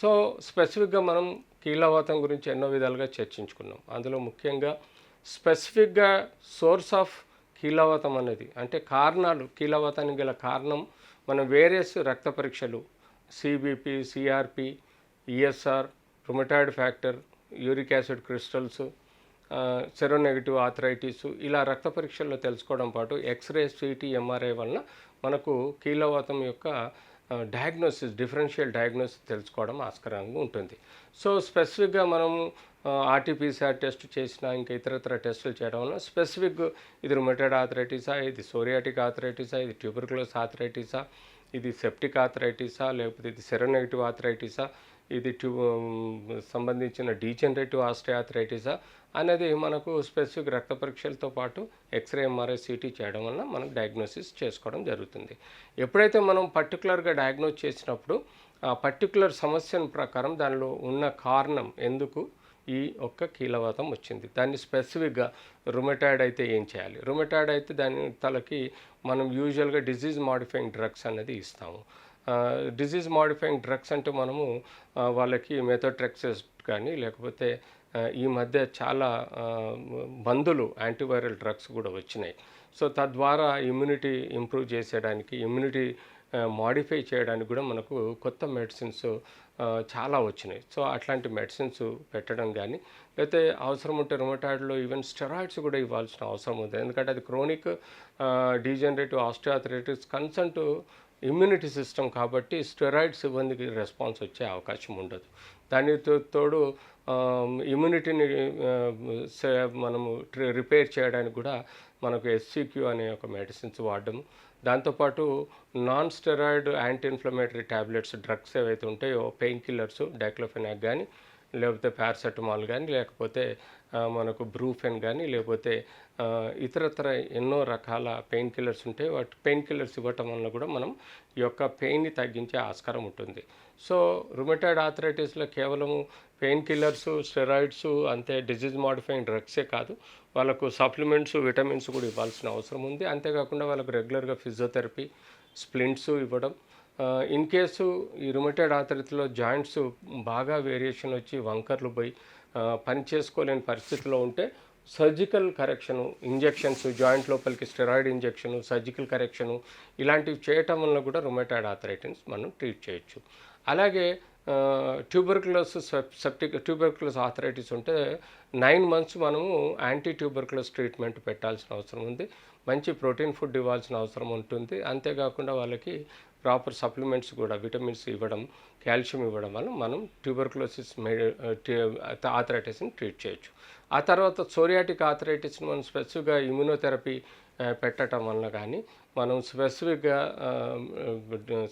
So స్పెసిఫిక్గా మనం కీళ్ళవాతం గురించి ఎన్నో విధాలుగా చర్చించుకున్నాం. అందులో ముఖ్యంగా స్పెసిఫిక్గా సోర్స్ ఆఫ్ కీళ్ళవాతం అనేది అంటే కారణాలు, కీళ్ళవాతానికి గల కారణం మనం వేరియస్ రక్త పరీక్షలు CBP, CRP, ESR, rheumatoid factor, uric acid crystals, seronegative arthritis ఇలా రక్త పరీక్షల్లో తెలుసుకోవడం పాటు ఎక్స్రే, సిటీ, ఎంఆర్ఐ వలన మనకు కీళ్ళవాతం యొక్క డయాగ్నోసిస్, డిఫరెన్షియల్ డయాగ్నోసిస్ తెలుసుకోవడం ఆస్కారంగా ఉంటుంది. సో స్పెసిఫిక్గా మనం ఆర్టీపీసీఆర్ టెస్ట్ చేసినా ఇంకా ఇతరత్ర టెస్టులు చేయడం వల్ల స్పెసిఫిక్ ఇది రుమటాయిడ్ ఆథరైటిసా, ఇది సోరియాటిక్ ఆథరైటిసా, ఇది ట్యూబర్కులోస్ ఆథరైటిసా, ఇది సెప్టిక్ ఆథరైటిసా, లేకపోతే ఇది సెరోనెగటివ్ ఆథరైటిసా, ఇది సంబంధించిన డీజనరేటివ్ ఆస్టియోఆర్థరైటిసా అనేది మనకు స్పెసిఫిక్ రక్త పరీక్షలతో పాటు ఎక్స్రే, ఎంఆర్ఐ, సిటీ చేయడం వల్ల మనం డయాగ్నోసిస్ చేసుకోవడం జరుగుతుంది. ఎప్పుడైతే మనం పర్టికులర్గా డయాగ్నోస్ చేసినప్పుడు ఆ పర్టికులర్ సమస్యను ప్రకారం దానిలో ఉన్న కారణం ఎందుకు ఈ ఒక్క కీళ్ళవాతం వచ్చింది, దాన్ని స్పెసిఫిక్గా రుమటాయిడ్ అయితే ఏం చేయాలి, రుమటాయిడ్ అయితే దాని తలకి మనం యూజువల్గా డిజీజ్ మాడిఫైయింగ్ డ్రగ్స్ అనేది ఇస్తాము. డిజీజ్ మాడిఫైయింగ్ డ్రగ్స్ అంటే మనము వాళ్ళకి మెథోట్రెక్సెస్ కానీ లేకపోతే ఈ మధ్య చాలా మందులు యాంటీవైరల్ డ్రగ్స్ కూడా వచ్చినాయి. సో తద్వారా ఇమ్యూనిటీ ఇంప్రూవ్ చేసేయడానికి, ఇమ్యూనిటీ మాడిఫై చేయడానికి కూడా మనకు కొత్త మెడిసిన్స్ చాలా వచ్చినాయి. సో అట్లాంటి మెడిసిన్స్ పెట్టడం కానీ లేకపోతే అవసరం ఉంటే రుమటాయిడ్లో ఈవెన్ స్టెరాయిడ్స్ కూడా ఇవ్వాల్సిన అవసరం ఉంది. ఎందుకంటే అది chronic degenerative osteoarthritis concern to immunity system కాబట్టి స్టెరాయిడ్స్ ఇవ్వడానికి రెస్పాన్స్ వచ్చే అవకాశం ఉండదు. దానితో తోడు ఇమ్యూనిటీని మనము రిపేర్ చేయడానికి కూడా మనకు ఎస్సిక్యూ అనే ఒక మెడిసిన్స్ వాడడం, దాంతోపాటు non steroid anti inflammatory tablets drugs ఏవైతే ఉంటాయో పెయిన్ కిల్లర్స్, డైక్లోఫెనాక్ కానీ లేకపోతే పారాసెటమాల్ కానీ లేకపోతే మనకు బ్రూఫెన్ కానీ లేకపోతే ఇతరత్ర ఎన్నో రకాల పెయిన్ కిల్లర్స్ ఉంటాయి. వాటి పెయిన్ కిల్లర్స్ ఇవ్వటం వల్ల కూడా మనం ఈ యొక్క పెయిన్ని తగ్గించే ఆస్కారం ఉంటుంది. సో రుమటాయిడ్ ఆథరైటిస్లో కేవలము పెయిన్ కిల్లర్స్, స్టెరాయిడ్స్ అంతే డిజీజ్ మాడిఫైయింగ్ డ్రగ్సే కాదు, వాళ్ళకు సప్లిమెంట్స్, విటమిన్స్ కూడా ఇవ్వాల్సిన అవసరం ఉంది. అంతేకాకుండా వాళ్ళకు రెగ్యులర్గా ఫిజియోథెరపీ, స్ప్లింట్స్ ఇవ్వడం. ఇన్ కేసు ఈ రుమటాయిడ్ ఆథరైటిస్లో జాయింట్స్ బాగా వేరియేషన్ వచ్చి వంకర్లు పోయి పని చేసుకోలేని పరిస్థితిలో ఉంటే సర్జికల్ కరెక్షను, ఇంజెక్షన్స్, జాయింట్ లోపలికి స్టెరాయిడ్ ఇంజెక్షను, సర్జికల్ కరెక్షను ఇలాంటివి చేయటం వల్ల కూడా రుమటాయిడ్ ఆథరైటిస్ మనం ట్రీట్ చేయొచ్చు. అలాగే ట్యూబర్కులోస్ ఆథరైటిస్ ఉంటే 9 months మనము యాంటీ ట్యూబర్కులోస్ ట్రీట్మెంట్ పెట్టాల్సిన అవసరం ఉంది. మంచి ప్రోటీన్ ఫుడ్ ఇవ్వాల్సిన అవసరం ఉంటుంది. అంతేకాకుండా వాళ్ళకి ప్రాపర్ సప్లిమెంట్స్ కూడా విటమిన్స్ ఇవ్వడం, కాల్షియం ఇవ్వడం వల్ల మనం ట్యూబర్కులోసిస్ ఆథరైటిస్ని ట్రీట్ చేయొచ్చు. ఆ తర్వాత సోరియాటిక్ ఆథరైటిస్ని మనం స్పెసిఫిక్గా ఇమ్యూనోథెరపీ పెట్టడం వల్ల కానీ మనం స్పెసిఫిక్గా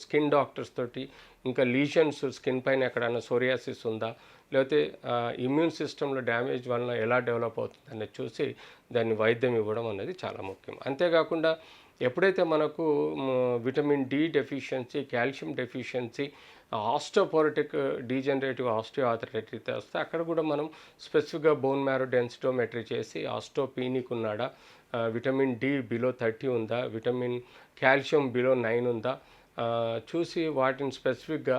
స్కిన్ డాక్టర్స్ తోటి ఇంకా లీజన్స్ స్కిన్ పైన ఎక్కడైనా సోరియాసిస్ ఉందా లేకపోతే ఇమ్యూన్ సిస్టంలో డ్యామేజ్ వలన ఎలా డెవలప్ అవుతుంది అనేది చూసి దాన్ని వైద్యం ఇవ్వడం అనేది చాలా ముఖ్యం. అంతేకాకుండా ఎప్పుడైతే మనకు vitamin D deficiency, calcium deficiency, osteoporotic degenerative osteoarthritis వస్తే అక్కడ కూడా మనం స్పెసిఫిక్గా బోన్ మ్యారో డెన్సిటోమెట్రీ చేసి ఆస్టోపీనిక్ ఉన్నాడా, విటమిన్ డి బిలో 30 ఉందా, విటమిన్ కాల్షియం బిలో 9 ఉందా చూసి వాటిని స్పెసిఫిక్గా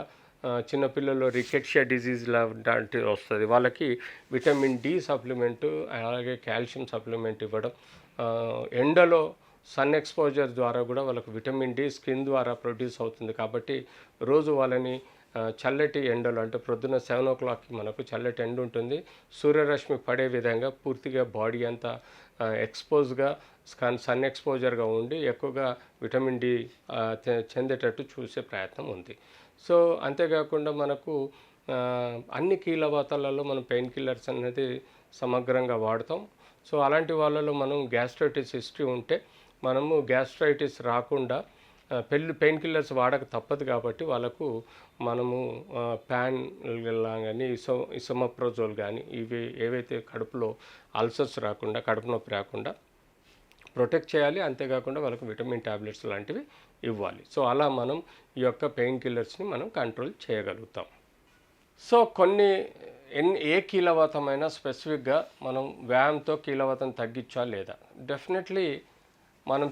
చిన్నపిల్లల్లో రికెట్షియా డిజీజ్ లాంటివి వస్తుంది, వాళ్ళకి విటమిన్ డి సప్లిమెంటు అలాగే కాల్షియం సప్లిమెంట్ ఇవ్వడం. ఎండలో సన్ ఎక్స్పోజర్ ద్వారా కూడా వాళ్ళకు విటమిన్ డి స్కిన్ ద్వారా ప్రొడ్యూస్ అవుతుంది కాబట్టి రోజు వాళ్ళని చల్లటి ఎండలు అంటే ప్రొద్దున 7 o'clockకి మనకు చల్లటి ఎండ ఉంటుంది, సూర్యరశ్మి పడే విధంగా పూర్తిగా బాడీ అంతా ఎక్స్పోజ్గా సన్ ఎక్స్పోజర్గా ఉండి ఎక్కువగా విటమిన్ డి చెందేటట్టు చూసే ప్రయత్నం ఉంది. సో అంతేకాకుండా మనకు అన్ని కీళ్ళవాతాలలో మనం పెయిన్ కిల్లర్స్ అనేది సమగ్రంగా వాడతాం. సో అలాంటి వాళ్ళలో మనం గ్యాస్ట్రైటిస్ హిస్టరీ ఉంటే మనము గ్యాస్ట్రైటిస్ రాకుండా పెయిన్ కిల్లర్స్ వాడక తప్పదు కాబట్టి వాళ్ళకు మనము ప్యాన్ కానీ ఇసోమప్రోజోల్ కానీ ఇవి ఏవైతే కడుపులో అల్సర్స్ రాకుండా, కడుపు నొప్పి రాకుండా ప్రొటెక్ట్ చేయాలి. అంతేకాకుండా వాళ్ళకు విటమిన్ ట్యాబ్లెట్స్ లాంటివి ఇవ్వాలి. సో అలా మనం ఈ యొక్క పెయిన్ కిల్లర్స్ని మనం కంట్రోల్ చేయగలుగుతాం. సో ఏ కీళ్ళవాతమైనా స్పెసిఫిక్గా మనం వ్యాయామంతో కీళ్ళవాతం తగ్గించా లేదా, డెఫినెట్లీ మనం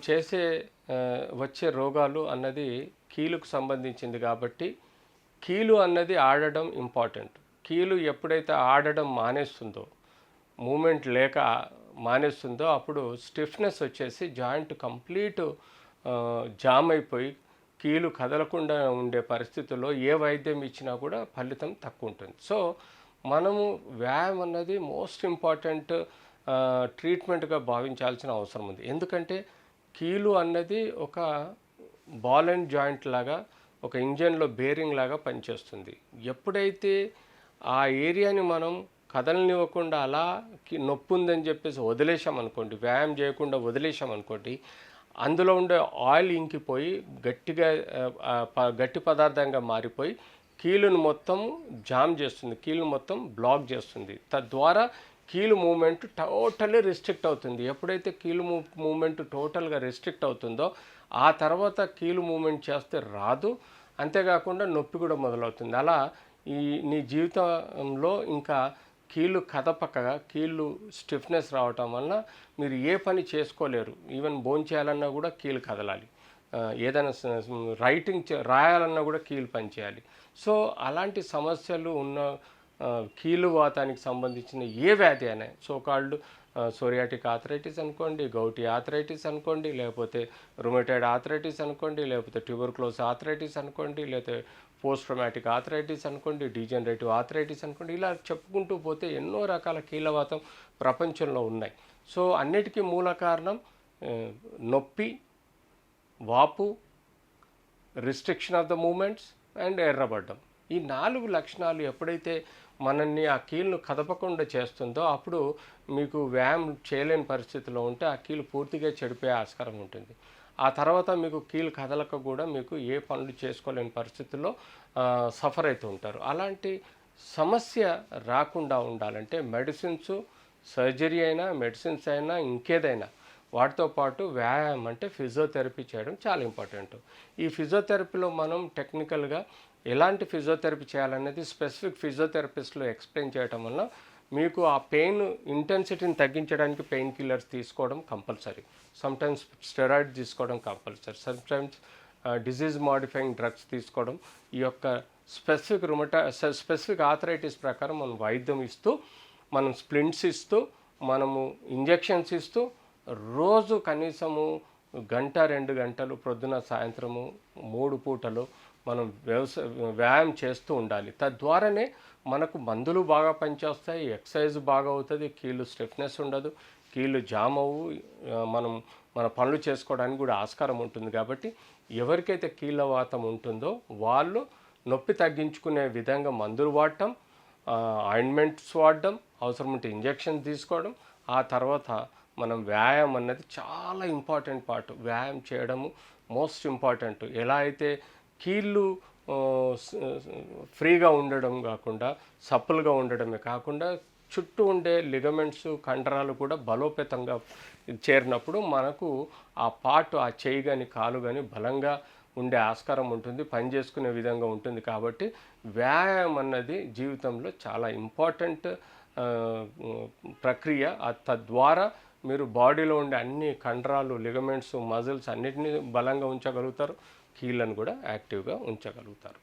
వచ్చే రోగాలు అన్నది కీలుకు సంబంధించింది కాబట్టి కీలు అన్నది ఆడడం ఇంపార్టెంట్. కీలు ఎప్పుడైతే ఆడడం మానేస్తుందో, మూమెంట్ లేక మానేస్తుందో అప్పుడు స్టిఫ్నెస్ వచ్చేసి జాయింట్ కంప్లీట్ జామ్ అయిపోయి కీలు కదలకుండా ఉండే పరిస్థితుల్లో ఏ వైద్యం ఇచ్చినా కూడా ఫలితం తక్కువ ఉంటుంది. సో మనము వ్యాయామం అన్నది మోస్ట్ ఇంపార్టెంట్ ట్రీట్మెంట్గా భావించాల్సిన అవసరం ఉంది. ఎందుకంటే కీలు అన్నది ఒక బాల్ అండ్ జాయింట్ లాగా, ఒక ఇంజన్లో బేరింగ్ లాగా పనిచేస్తుంది. ఎప్పుడైతే ఆ ఏరియాని మనం కదలనివ్వకుండా అలా నొప్పి ఉందని చెప్పేసి వదిలేసామనుకోండి, వ్యాయామం చేయకుండా వదిలేసామనుకోండి, అందులో ఉండే ఆయిల్ ఇంకిపోయి గట్టిగా గట్టి పదార్థంగా మారిపోయి కీలును మొత్తం జామ్ చేస్తుంది, కీలును మొత్తం బ్లాక్ చేస్తుంది. తద్వారా కీలు మూమెంట్ టోటల్లీ రిస్ట్రిక్ట్ అవుతుంది. ఎప్పుడైతే కీలు మూమెంట్ టోటల్గా రిస్ట్రిక్ట్ అవుతుందో ఆ తర్వాత కీలు మూమెంట్ చేస్తే రాదు, అంతేకాకుండా నొప్పి కూడా మొదలవుతుంది. అలా నీ జీవితంలో ఇంకా కీళ్ళు కదపకగా కీళ్ళు స్టిఫ్నెస్ రావటం వలన మీరు ఏ పని చేసుకోలేరు. ఈవెన్ భోంచేయాలన్నా కూడా కీళ్ళు కదలాలి, ఏదైనా రాయాలన్నా కూడా కీళ్ళు పనిచేయాలి. సో అలాంటి సమస్యలు ఉన్న కీలువాతానికి సంబంధించిన ఏ వ్యాధి అయినా, సోకాల్డ్ సోరియాటిక్ ఆర్థరైటిస్ అనుకోండి, గౌటీ ఆర్థరైటిస్ అనుకోండి, లేకపోతే రుమటైడ్ ఆర్థరైటిస్ అనుకోండి, లేకపోతే ట్యూబర్క్లోస్ ఆర్థరైటిస్ అనుకోండి, లేకపోతే పోస్ట్ ట్రామాటిక్ ఆర్థరైటిస్ అనుకోండి, డీజనరేటివ్ ఆర్థరైటిస్ అనుకోండి, ఇలా చెప్పుకుంటూ పోతే ఎన్నో రకాల కీలవాతం ప్రపంచంలో ఉన్నాయి. సో అన్నిటికీ మూల కారణం నొప్పి, వాపు, restriction of the movements and ఎర్రబడ్డం. ఈ 4 లక్షణాలు ఎప్పుడైతే మనల్ని ఆ కీలును కదపకుండా చేస్తుందో అప్పుడు మీకు వ్యాయామం చేయలేని పరిస్థితిలో ఉంటే ఆ కీలు పూర్తిగా చెడిపోయే ఆస్కారం ఉంటుంది. ఆ తర్వాత మీకు కీలు కదలక కూడా మీకు ఏ పనులు చేసుకోలేని పరిస్థితుల్లో సఫర్ అవుతూ ఉంటారు. అలాంటి సమస్య రాకుండా ఉండాలంటే మెడిసిన్స్, సర్జరీ అయినా, మెడిసిన్స్ అయినా, ఇంకేదైనా వాటితో పాటు వ్యాయామం అంటే ఫిజియోథెరపీ చేయడం చాలా ఇంపార్టెంట్. ఈ ఫిజియోథెరపీలో మనం టెక్నికల్గా ఎలాంటి ఫిజియోథెరపీ చేయాలనేది స్పెసిఫిక్ ఫిజియోథెరపిస్ట్లో ఎక్స్ప్లెయిన్ చేయడం వల్ల మీకు ఆ పెయిన్ ఇంటెన్సిటీని తగ్గించడానికి పెయిన్ కిల్లర్స్ తీసుకోవడం కంపల్సరీ, సమ్టైమ్స్ స్టెరాయిడ్ తీసుకోవడం compulsory, sometimes disease modifying drugs తీసుకోవడం. ఈ యొక్క స్పెసిఫిక్ ఆర్థరైటిస్ ప్రకారం మనం వైద్యం ఇస్తూ, మనం స్ప్లింట్స్ ఇస్తూ, మనము ఇంజెక్షన్స్ ఇస్తూ రోజు కనీసము 1-2 గంటలు ప్రొద్దున సాయంత్రము 3 పూటలు మనం వ్యాయామం చేస్తూ ఉండాలి. తద్వారానే మనకు మందులు బాగా పనిచేస్తాయి, ఎక్సర్సైజ్ బాగా అవుతుంది, కీళ్ళు స్టిఫ్నెస్ ఉండదు, కీళ్ళు జామ్ అవ్వు, మన పనులు చేసుకోవడానికి కూడా ఆస్కారం ఉంటుంది. కాబట్టి ఎవరికైతే కీళ్ళవాతం ఉంటుందో వాళ్ళు నొప్పి తగ్గించుకునే విధంగా మందులు వాడటం, ఆయింట్మెంట్స్ వాడడం, అవసరం ఉంటే ఇంజెక్షన్ తీసుకోవడం. ఆ తర్వాత మనం వ్యాయామం అన్నది చాలా ఇంపార్టెంట్ పార్ట్. వ్యాయామం చేయడము మోస్ట్ ఇంపార్టెంట్. ఎలా అయితే కీళ్ళు ఫ్రీగా ఉండడం కాకుండా, సప్పులుగా ఉండడమే కాకుండా చుట్టూ ఉండే లిగమెంట్స్, కండరాలు కూడా బలోపేతంగా చేరినప్పుడు మనకు ఆ పార్ట్, ఆ చేయి కానీ కాలు కానీ బలంగా ఉండే ఆస్కారం ఉంటుంది, పని చేసుకునే విధంగా ఉంటుంది. కాబట్టి వ్యాయామం అన్నది జీవితంలో చాలా ఇంపార్టెంట్ ప్రక్రియ. తద్వారా మీరు బాడీలో ఉండే అన్ని కండరాలు, లిగమెంట్స్, మజిల్స్ అన్నిటినీ బలంగా ఉంచగలుగుతారు, కీళ్ళను కూడా యాక్టివ్గా ఉంచగలుగుతారు.